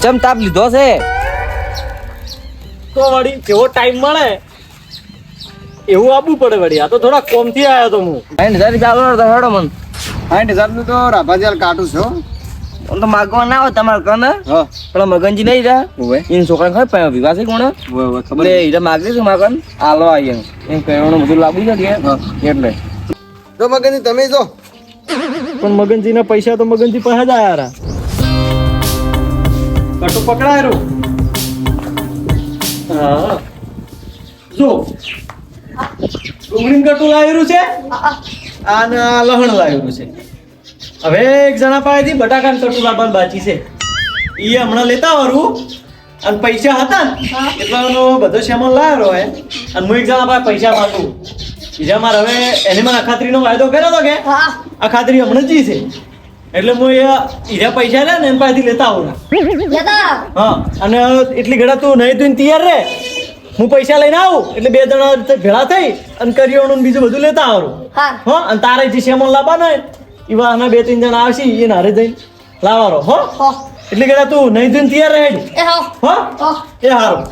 ચમ તાપ લીધો છે તો વળી જેવો ટાઈમ મળે એવું આપવું પડે વળી. આ તો થોડા કોમથી આવ્યો તો હું. 60,000 રૂપિયા હેડો મન 60,000 નું તો રાભાજી કાઢું છું. હું તો માગવા ના આવે તમારે કને હા પેલા મગનજી નહીં રહ્યા ઓવે એને છોકરા ખબર વિવાહ છે કોણ ઓવે ખબર એટલે હીરા માગે છે માગન આલો આવીએ એમ કહેવાનું બધું લાગુ છે કે એટલે તો મગનજી તમે જો પણ મગનજીના પૈસા તો મગનજી પાસે જ આયા કટુ પકડાયેલું. હા જો ડુંગળી કટુ લાવેલું છે અને લહણ લાવેલું છે. હવે એક જણા પાસેથી બટાકાનું કટુ લાવવાનું બાકી છે. એ હમણાં લેતા વારું અને પૈસા હતા ને એટલે એનો બધો સામાન લાવેલો હોય અને હું એક જણા પાસે પૈસા માંગુ. બીજા મારે હવે એને મને અખાત્રીનો વાયદો કર્યો હતો કે અખાત્રી હમણાં જ છે એટલે હું હીરા પૈસા લે ને એમ પાસેથી લેતા આવું. હા અને એટલી ઘડા તું નહીં તું તૈયાર રહે હું પૈસા લઈને આવું એટલે બે જણા ભેળા થઈ અને કરિયાણું બીજું બધું લેતા આવરું. હા અને તારે જે સામાન લાવવાનો હોય એવા આના 2-3 જણા આવશે એને હારે જઈને લાવવાનો. હો એટલે ઘડા તું નહીં તું તૈયાર રહે. હો એ હારું.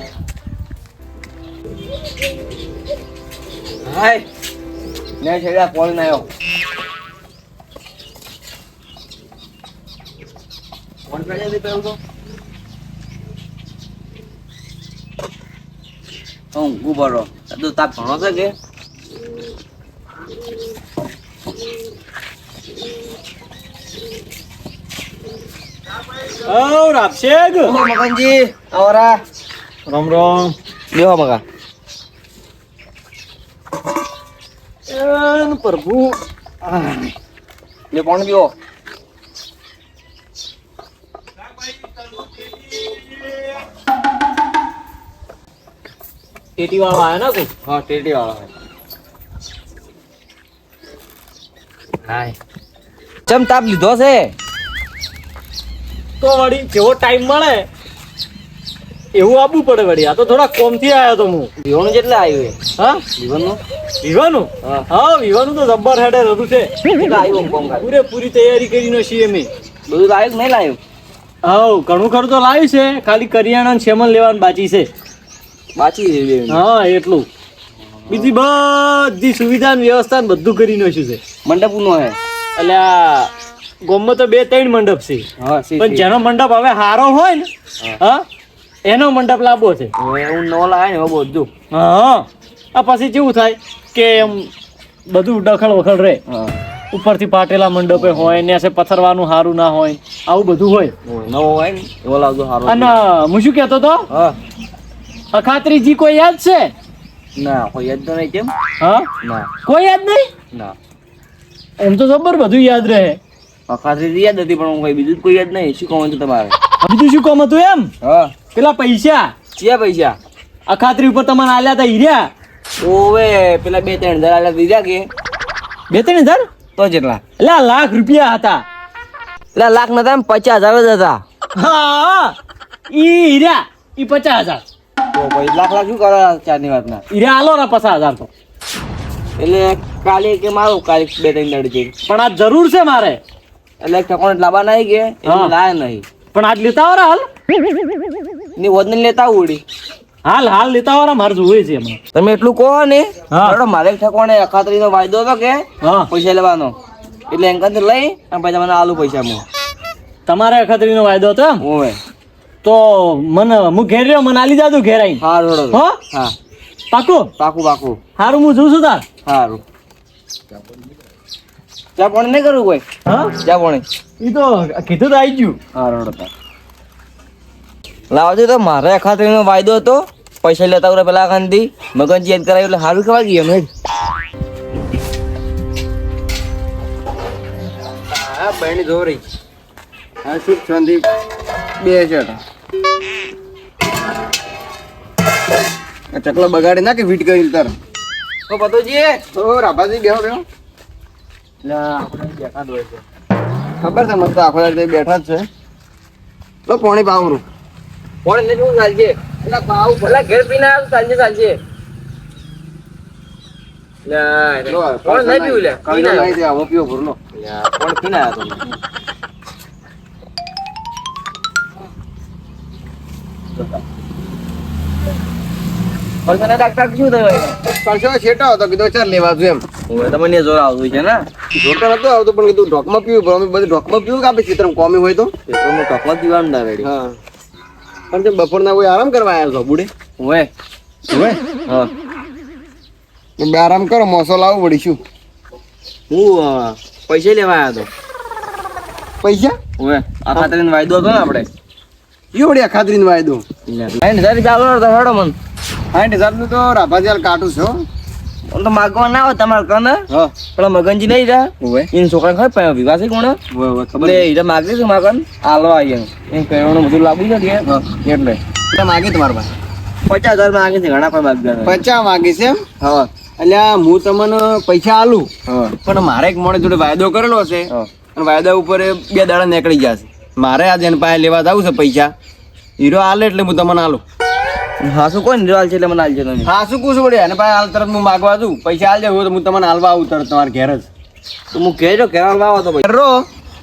હાય ને છેડા કોલ ના આવ્યો ફોન કરી દે પેલો તો ઉભરો તો તાપ ઘણો છે કે ઓ રાપશેગ મગનજી આવરા રામ રામ. લેવા મગા એન પ્રભુ લે કોણ ગયો ટેટી વાળો આયા ના કોઈ. હા ટેટી વાળો હાય ચમ તાપ લીધો છે તો વળી જેવો ટાઈમ મળે એવું આપવું પડે વળી. આ તો થોડા કોમથી આવ્યો તો હું. વિહોણું જેટલા આવ્યું હા જીવનનું વિવાનું હા. હા વિવાનું તો જબ્બર હેડે રધું છે. આવ્યું કોમ કાઢ પૂરેપૂરી તૈયારી કરીને છીએ અમે. બધું લાવ્યું નહીં લાવ્યું હા ઘણું ખરું તો લાવ્યું છે ખાલી કરિયાણા અને સેમન લેવાનું બાકી છે. બાચી રહ્યું હા એટલું બીજી બધી સુવિધા ને વ્યવસ્થા ને બધું કરી નાખ્યું છે. મંડપ નો હે એટલે આ ગામમાં તો 2-3 મંડપ છે હા પણ જેનો મંડપ હવે હારો હોય ને હા એનો મંડપ લાવવો છે. એવું નો લાવે ને હવે બધું હા આ પછી કેવું થાય કે એમ બધું ડખળ વખળ રહે. હા ઉપરથી પાટેલા મંડપે હોય ને પથરવાનું સારું ના હોય આવું બધું હોય. નવો હોય ને એવો લાવજો સારો અને હું શું કહેતો તો હા અખાત્રીજી કોઈ યાદ છે? ના કોઈ યાદ તો નહીં કેમ હા ના કોઈ યાદ નહીં? ના એમ તો જબર બધું યાદ રહે. ખાતરી યાદ હતી પણ કઈ બીજું કોઈ યાદ નહીં શું કહું છું તમારે બીજું શું કામ હતું એમ? હા પેલા પૈસા ચિયા પૈસા અખાત્રી ઉપર તમારે આલ્યા હતા હીર્યા ઓવે પેલા 2-3 હજાર આલ્યા દીધા કે 2-3 હજાર તો જેટલા એટલે આ લાખ રૂપિયા હતા. એટલે લાખ નતા 50,000 જ હતા હા ઈ હીર્યા ઈ 50,000 તો ભાઈ લાખ શું કરો ચારની વાતના હીર્યા આલો ને 50,000 તો એટલે કાલે કે મારું કાલે 2-3 દાડ જઈ પણ આ જરૂર છે મારે એટલે ઠકોણ લાવવા નહીં કે હા. લાયા નહીં પણ આજ લેતા વાળા હાલ ની વજન લેતા ઉડી હાલ લેતા વાળા મારે જોવે છે હમણાં. તમે એટલું કહો ને હા. બરાબર મારે ઠકોણે અખાત્રીનો વાયદો હતો કે હા પૈસા લેવાનો એટલે એંકર લઈ અને પછી મને આલુ પૈસા હું તમારે અખાત્રીનો વાયદો હતો એમ? ઓવે તો મને હું ઘેર રહ્યો મને આલી જાદુ ઘેર આવીને. હારું હેડો. હો હા પાકું પાકું હારું હું જોઉં છું તાર. હારું ચા પાણી નહીં કરવું કોઈ હા ચા પાણી ઈ તો કીધું તો આવી ગયું. હારું હેડો લાવજો તો મારે અખાત્રીનો વાયદો હતો પૈસા લેતા ઉરે પેલા ખાનથી મગનજી યાદ કરાવ્યું એટલે સારું ખવા ગયું એમ હા બહેની જો રહી હા સુખ શાંતિ બે છે ચકલો બગાડે ના કે વીટ કરી તાર તો પતોજી તો રાભાજી બેહો બેહો ખબર છે મસ્ત આખો દાડો બેઠા જ છે લો પાણી પાવરું કોણ ને શું ચાલશે એટલે ભાવ ભલા ઘેર પીને આવ્યો ચાલશે ચાલશે લો કોણ નહીં પીવું લે કાંઈ નહીં દે આવો પીવો ભરલો કોણ પીને આવ્યો તો પણ તને ડાક્ટર શું થયું એને? પરસો છેટો હતો કીધું ચાલ લેવા છું એમ ઓવે તમને જોર આવતું છે ને જોતો નતો આવતો પણ કીધું ઢોકમાં પીવું પણ અમે બધું ઢોકમાં પીવું કે આપણે ચિત્રમાં કોમી હોય તો એ તો હું ચોકલેટ પીવાનું ના રેડી હા પણ તે બપોરના કોઈ આરામ કરવા આવ્યા છો બુડે ઓવે હવે હા બે આરામ કરો મોસો લાવું પડીશું હું પૈસા લેવા આવ્યો પૈસા હતો ઓવે આ ખાતરીનો વાયદો હતો ને આપણે યો વળી ખાતરીનો વાયદો 60,000 ચાલો તો હેડો મન 60,000 નું તો રાભાજાલ કાઢું છો ઓમ તો માગવા ના હોય તમારે કને હા પેલા મગનજી નહીં રહ્યા ઓવે એને છોકરા ખબર વિવાહ છે કોણ ઓવે ઓવે ખબર એટલે હીરા માગે છે માગન આલવા આવીએ એમ કહેવાનું બધું લાગુ છે હા. એટલે કેટલા માગી તમારા પાસે 50,000 માગે છે ઘણા પણ માગતા 50 માગી છે એમ હા એટલે હું તમને પૈસા આલું હા પણ મારે એક મોડે જોડે વાયદો કરેલો છે હા અને વાયદા ઉપર 2 દાડા નીકળી જશે મારે આજે એની પાસે લેવા જવું છે પૈસા હીરો આલે એટલે હું તમને આલું હા શું કોઈ નિરાલ છે એટલે મને આલજો તમે હા શું કહું છું વળી અને પાસે હાલ તરત હું માગવા જઉં પૈસા આલજે હોય તો હું તમને હાલવા આવું તરત તમારા ઘેર જ તો હું કહેજો કેવા લાવો તો ભાઈ રો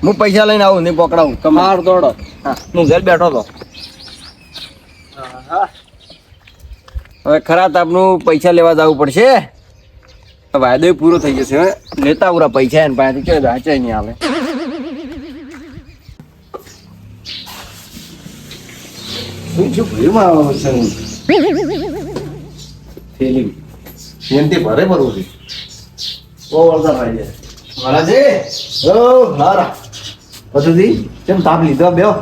હું પૈસા લઈને આવું નહીં પકડાવું માર દોડો હા. હું ઘર બેઠો તો હવે ખરા તાપનું પૈસા લેવા જવું પડશે વાયદો પૂરો થઈ જશે હવે લેતા પૂરા પૈસા એને પાસેથી ચો હાચે નહીં આવે શું ભર્યું આવો છે થેલી એનથી ભરે ભરવું છે બહુ વરસાદ આવી જાય મહારાજે ઓ હારા પછી કેમ તાપ લીધો બેહો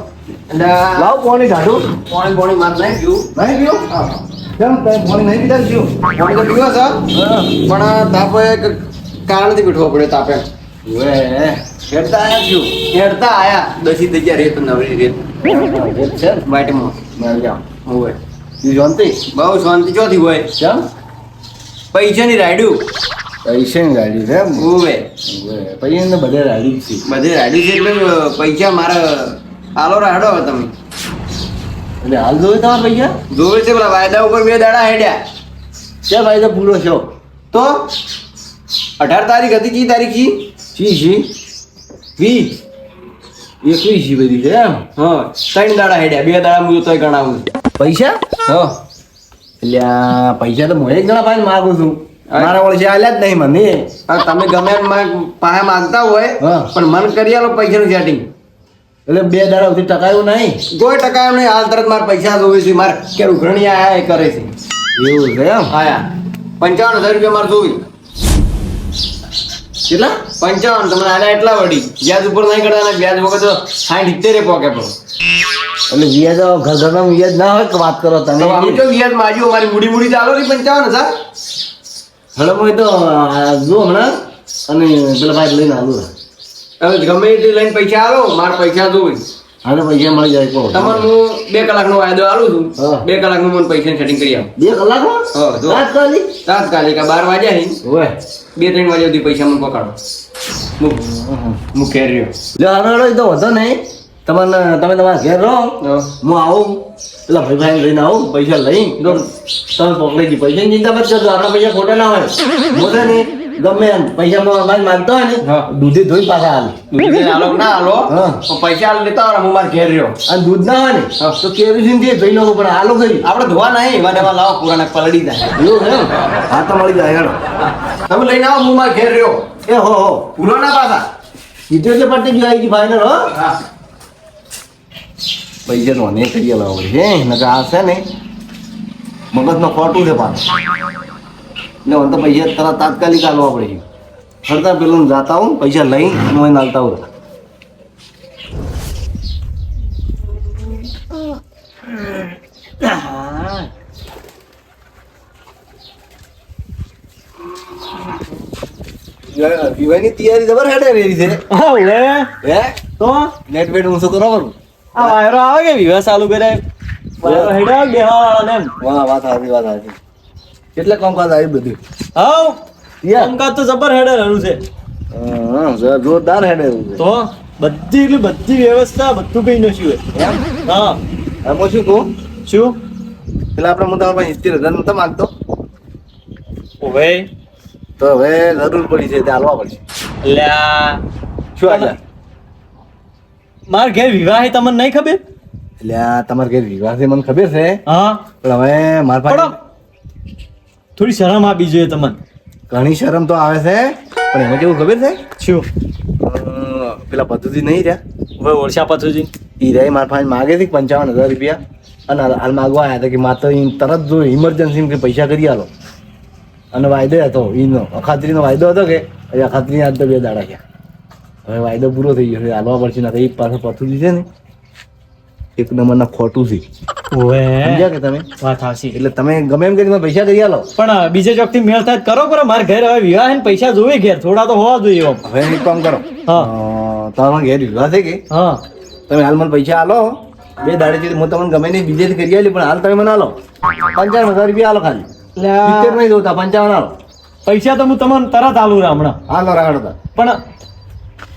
લાવ પાણી ઢાઢું પાણી માર નહીં પીવું કેમ તમે પાણી નહીં પીધા પીવું પાણી તો પીવો છો પણ તાપ એક કારણથી પીઠવો પડ્યો તાપે હેડતા આયા છું હેડતા આયા દસી દજ્યા રેત નવરી રેત છે વાઈટમાં મળી જાવ હોય શાંતિ બહુ શાંતિ ચોથી હોય કેમ પૈસાની રાયડું પૈસાની રાયડી છે એમ ઓવે પૈસા બધે રાયડી છે બધે રાયડી છે એટલે પૈસા મારા આલો રાડો હવે તમે એટલે હાલ જોવે તમારા પૈસા જોવે છે પેલા વાયદા ઉપર 2 દાડા હેડ્યા ક્યાં વાયદો પૂરો છો તો 18 તારીખ હતી કી તારીખ છી 21 બધી છે એમ હા 3 દાડા હેડ્યા 2 દાડા હું તોય ગણાવું પૈસા હા એટલે પૈસા તો હું એક જણા પાસે માગું છું મારા વળશે આલ્યા જ નહીં મને તમે ગમે એમ પાસે માંગતા હોય પણ મન કરી આલો પૈસાનું સેટિંગ એટલે 2 દાડા સુધી ટકાયું નહીં કોઈ ટકાયું નહીં હાલ તરત મારે પૈસા જોવે છે મારે કે ઉઘરણી આયા એ કરે છે એવું છે એમ આયા 55,000 રૂપિયા મારે જોવી કેટલા 55 તમને આલ્યા એટલા વડી વ્યાજ ઉપર નહીં કરવાના વ્યાજ વગર તો 60-70 પોકે પણ એટલે વ્યાજ ઘરનો વ્યાજ ના હોય તો વાત કરો તમે આમ તો વ્યાજ માજ્યું અમારી મૂડી ચાલો ને 55,000 હલો હું તો જો હમણાં અને પેલા ભાઈ લઈને આલું હવે ગમે એટલી લઈને પૈસા આલો મારે પૈસા જોવે હાલે પૈસા મળી જાય કહો તમને હું 2 કલાકનો વાયદો આલું છું હા. 2 કલાકનું મને પૈસાની સેટિંગ કરી આપ 2 કલાકમાં હા, જો. તાત્કાલિક આ 12 વાગ્યા હી ઓય 2-3 વાગ્યા સુધી પૈસા મને પકડો હું ઘેર રહ્યો જો હાલો તો વધો નહીં તમે તમારા ઘેર રહો હું આવું પેલા ભાઈ લઈને આવું પૈસા લઈ તો તમે પકડી દી પૈસાની ચિંતા મત કરજો આપણા પૈસા ખોટા ના હોય મોટે નહીં ગમે એમ પૈસા માંગતો હોય ને હા. દૂધી ધોઈ પાછા હાલ દૂધ આલો કે ના આલો હા. પણ પૈસા આલો લેતા આવરા હું મારા ઘેર રહ્યો અને દૂધ ના હોય ને તો કેરોસીન થી ધોઈ નાખવું પડે હાલો કરી આપણે ધોવા નહીં એવા ને એવા લાવો પુરાને પલળી જાય એવું એમ હા તો મળી જાય હેડો તમે લઈને આવો હું મારા ઘેર રહ્યો એ હો ભૂલો ના પાછા કીધું એટલે પટી ગયું આવી ગઈ ફાઇનલ હો હા પૈસા નો ને કરી લાવો પડે નકર આ છે ને મગજનો ખોટું છે પાછું એટલે મને તો પૈસા તરત તાત્કાલિક આલવા પડે ફરતા પેલું જાતા હું પૈસા લઈ હું એને આલતા હું વિવાહની તૈયારી જબર હેડે રહી છે હે તો નેટ વેટ હું શું કરવા કરું આ વાયરો આવે કે વિવાહ ચાલુ કરે વાયરો હેડા બેહવાળા ને એમ વાહ વાત સાચી કેટલા કામકાજ આવ્યું બધું હાઉ યાર કામકાજ તો જબર હેડે રહ્યું છે હા જોરદાર હેડે એવું છે તો બધી એટલે બધી વ્યવસ્થા બધું કઈ નસ્યું એમ હા એમાં શું કહું શું પેલા આપણે હું તમારા પાસે 70,000 નતો માંગતો ઓવે તો હવે જરૂર પડી છે તે હાલવા પડશે અલ્યા શું હાલ્યા? માર ઘેર વિવાહ હે તમને નહીં ખબર એટલે આ તમારે ઘેર વિવાહ છે મને ખબર છે, હા પણ હવે મારા પણ પાસે થોડી શરમ આપી જોઈએ તમને. ઘણી શરમ તો આવે છે, પણ એમાં કેવું ખબર છે? શું પેલા પદ્ધતિ નહીં રહ્યા, હવે ઓળશા પાછું ઈ રહ્યા મારા પાસે માગે છે 55,000 રૂપિયા, અને હાલ માગવા આવ્યા હતા કે માત્ર તરત જો ઇમરજન્સી કે પૈસા કરી આલો, અને વાયદો હતો ઈનો અખાત્રીનો વાયદો હતો કે હવે અખાત્રી આજ તો 2 દાડા થયા, હવે વાયદો પૂરો થઈ ગયો છે, હાલવા પડશે ના તો એક પાસે પથુજી છે ને એક નંબરના ખોટું છે, ઓવે સમજ્યા કે તમે? વાત હાચી. એટલે તમે ગમે એમ કરીને પૈસા કરી આલો. પણ બીજે ચોકથી મેળ થાય તો કરો કરો, મારે ઘરે હવે વિવાહ છે ને પૈસા જોવે ઘેર, થોડા તો હોવા જોઈએ એમ. હવે એક કામ કરો, હા. તમારા ઘેર વિવાહ છે કે હા તમે હાલ મને પૈસા આલો, 2 દાડેથી હું તમને ગમે નહીં બીજેથી કરી આલી, પણ હાલ તમે મને આલો 55,000 રૂપિયા આલો ખાલી, એટલે આ 70 નહીં જોતા 55 આલો. પૈસા તો હું તમને તરત આલું રા હમણાં. હાલો રાગડો તા. પણ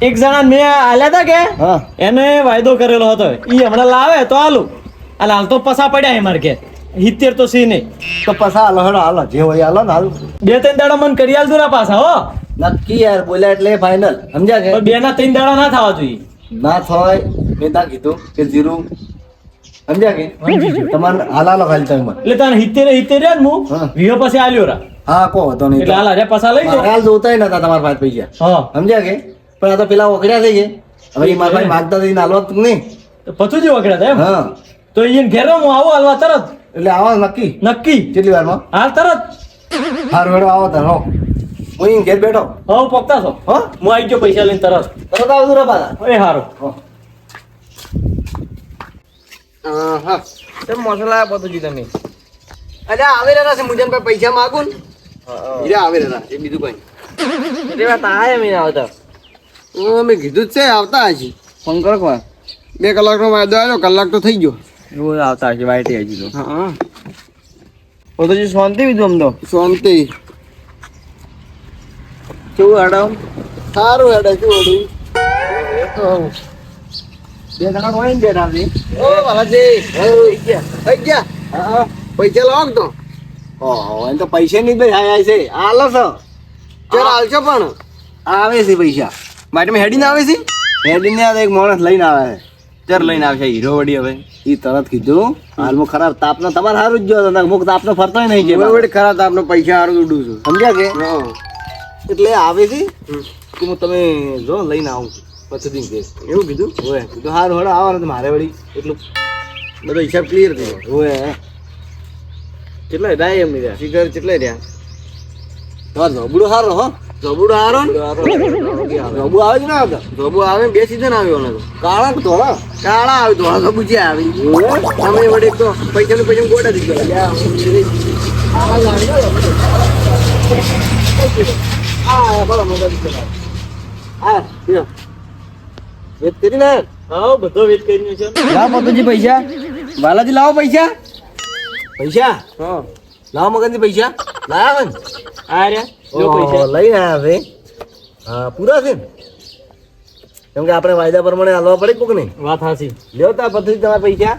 એક જણા મેં આલ્યા હતા કે હા એને વાયદો કરેલો હતો, ઈ હમણાં લાવે તો આલું, અને હાલ તો પસા પડ્યા છે મારે ઘેર, 70 તો સી નહીં. તો પૈસા હાલો હેડો હાલો જે હોય હાલો ને હાલ 2-3 દાડા મને કરી આલજો રા પાછા હો, નક્કી યાર બોલ્યા એટલે ફાઇનલ, સમજ્યા કે? પણ 2 ના 3 દાડા ના થવા જોઈએ. ના થાય મેં તા કીધું કે 0, સમજ્યા કે? તમારે હાલ હાલો ખાલી તમે મને. એટલે તને 70 રહ્યા ને હું હા. વિહો પાસે આલ્યો રા, હા કહો તો નહીં એટલે હાલ હારે પાછા લઈ મારે જાઓ. હાલ જોતાય નતા તમારા પાસે પૈસા, હા સમજ્યા કે? પણ આ તો પેલા ઓગળ્યા થઈ ગયા, હવે ઈ મારા પાસે માગતા થઈને હાલવા તું નહીં. તો પથુજી વગડ્યા હતા એમ? હા તો અહીંયા ઘેર હું આવું હાલવા તરત, એટલે આવો નક્કી નક્કી કેટલી વારમાં? હાલ તરત. હારું હેડો આવો તાર હો, હું અહીં ઘેર બેઠો હવે પકતા છો, હો, હું આવી ગયો પૈસા લઈને તરત. તરત આવજો રે પાછા. એ હારું. હા તેમ મસાલા પતુજી તમે અરે આવે રહ્યા છે મુજન ભાઈ પૈસા માંગુ ને હીરા આવે રહ્યા છે બીજું કઈ એટલે વાત આયા મેં આવતા મેં કીધું જ છે આવતા હજી ફોન કરો વાર 2 કલાકનો વાયદો આવ્યો, કલાક તો થઈ ગયો રોજ આવતા હજી વાઈટ હજી તો હા પતુજી શાંતિ બીજું આમ તો શાંતિ કેવું હેડા સારું હેડા કેવું હેડું 2 જણા હોય ને બેઠા છે ઓ વાલાજી થઈ ગયા હા પૈસા લાવો તો ઓહો એમ તો પૈસા ની ભાઈ આયા છે આલો છો ચાલ આલશો પણ આવે છે પૈસા માટે હેડીને આવે છે હેડીને આવે એક માણસ લઈને આવે છે ચાર લઈને આવશે હીરો વડી હવે ઈ તરત કીધું હાલમાં ખરાબ તાપનો તમારે સારું જ જો મુક તાપનો ફરતોય નહીં છે બરોબર ખરાબ તાપનો પૈસા હારું ઉડું છું સમજ્યા કે એટલે આવે છે કે હું તમે જો લઈને આવું પછી દિન કે એવું કીધું હોય કીધું હારું હડો આવો ને મારે વળી એટલું બધો હિસાબ ક્લિયર થઈ ગયો હોય કેટલા રહ્યા એમ રહ્યા ફિગર કેટલા રહ્યા ધબડું હારો હો ધબડું હારો ને ધબુ આવે જ ના આવતા ધબુ આવે 2 સીઝન આવ્યો ને કાળા ધોળા કાળા આવે ધોળા ધબુ જે આવી તમે વડે તો પૈસા ગોડા થઈ ગયા વેત કરી ને હા બધો વેટ કરીને છે. લાવો પતુજી પૈસા બાલાજી લાવો પૈસા પૈસા હા લાવો મગનજી પૈસા લાયા ને આ રહ્યા જો પૈસા. લઈને આવ્યા છે હા પૂરા છે ને કેમ કે આપણે વાયદા પ્રમાણે હાલવા પડે કોક નહીં વાત હાચી. લ્યો તા પતુજી તમારા પૈસા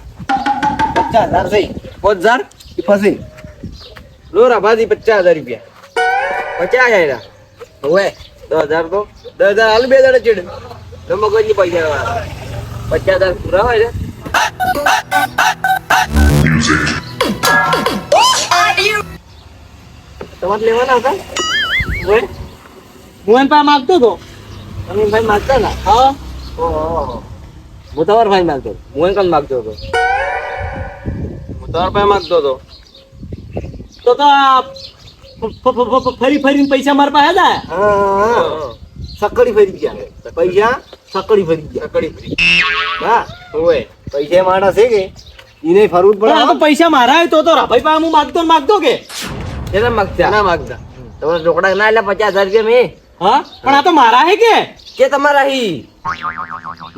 50,000 થઈ 5,000 એ ફસી લો રાભાજી 50,000 રૂપિયા 50 આયા હવે 10,000 તો 10,000 હાલ 2 દાડા ચેડ તો મગનજી પૈસા 50,000 પૂરા હોય છે તમારે લેવાના હતા ઓય હું એન પાસે માંગતો હતો. તમે ભાઈ માગતા ના હા ઓહો હું તમારા ભાઈ માગતો હું કાલ માગતો હતો હું તમારા ભાઈ માગતો હતો તો આ ફરી ફરીને પૈસા મારા પાસે હતા. હા સકડી ફરી ગયા પૈસા સકડી ફરી ગયા સકડી ફરી હા ઓય પૈસા માણસ છે કે ઈને ફરવું જ પણ આ તો પડે પૈસા મારા હોય તો રાભાઈ પાસે હું માંગતો ને માંગતો કે એના માગતા ના માગતા તમારે રોકડા ના એટલે 50,000 રૂપિયા મેં હા પણ આ તો મારા હે કે તમારા હી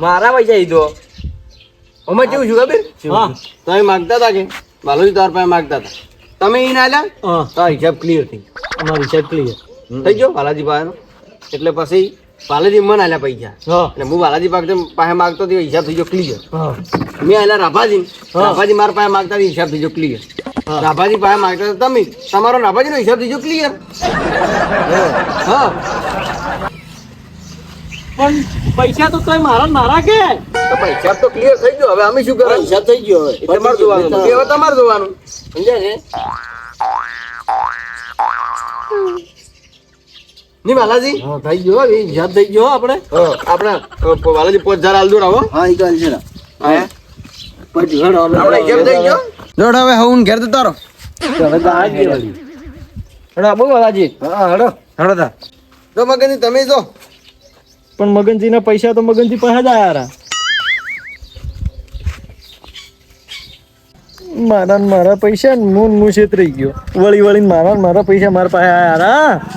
મારા પૈસા ઈ દો અમે કેવું છું ખબર હા. તમે માગતા હતા કે બાલુજી તાર પાસે માગતા હતા તમે ઈ ના આલ્યા હા તો હિસાબ ક્લિયર થઈ અમારો હિસાબ ક્લિયર થઈ ગયો બાલાજી પાસે એટલે પછી બાલાજી મને આલ્યા પૈસા હા એટલે હું બાલાજી પાસે માગતો હતો હિસાબ થઈ ગયો ક્લિયર હા મેં આલ્યા રાભાજી હા. રાભાજી મારા પાસે માગતા હતા હિસાબ થઈ ગયો ક્લિયર હા. રાભાજી પાસે માગતા હતા તમે તમારો રાભાજીનો હિસાબ થઈ ગયો ક્લિયર હા પણ પૈસા તો તોય મારા ને મારા કે તો પૈસા તો ક્લિયર થઈ ગયો હવે અમે શું કરવાનું હિસાબ થઈ ગયો હવે તમારે જોવાનું તો હવે તમારે જોવાનું સમજ્યા છે ની બાલાજી હા થઈ ગયો હવે હિસાબ થઈ ગયો આપણે આપણે બાલાજી 5000 આલ દો રાવો હા ઈ ગાલ છે ને હા પછી હેડો આપણે કેમ થઈ ગયો જોડ હવે હું ઘેર જતો રહો હવે તો આ જ દેવાની. હેડો બહુ વાલાજી હા હેડો હેડો તા જો મગનજી તમે જો પણ મગનજી ના પૈસા તો મગનજી પાસે જ આયા મારા ને મારા પૈસા ને હું છેતરાઈ ગયો વળી વળીને મારા ને મારા પૈસા મારા પાસે આયા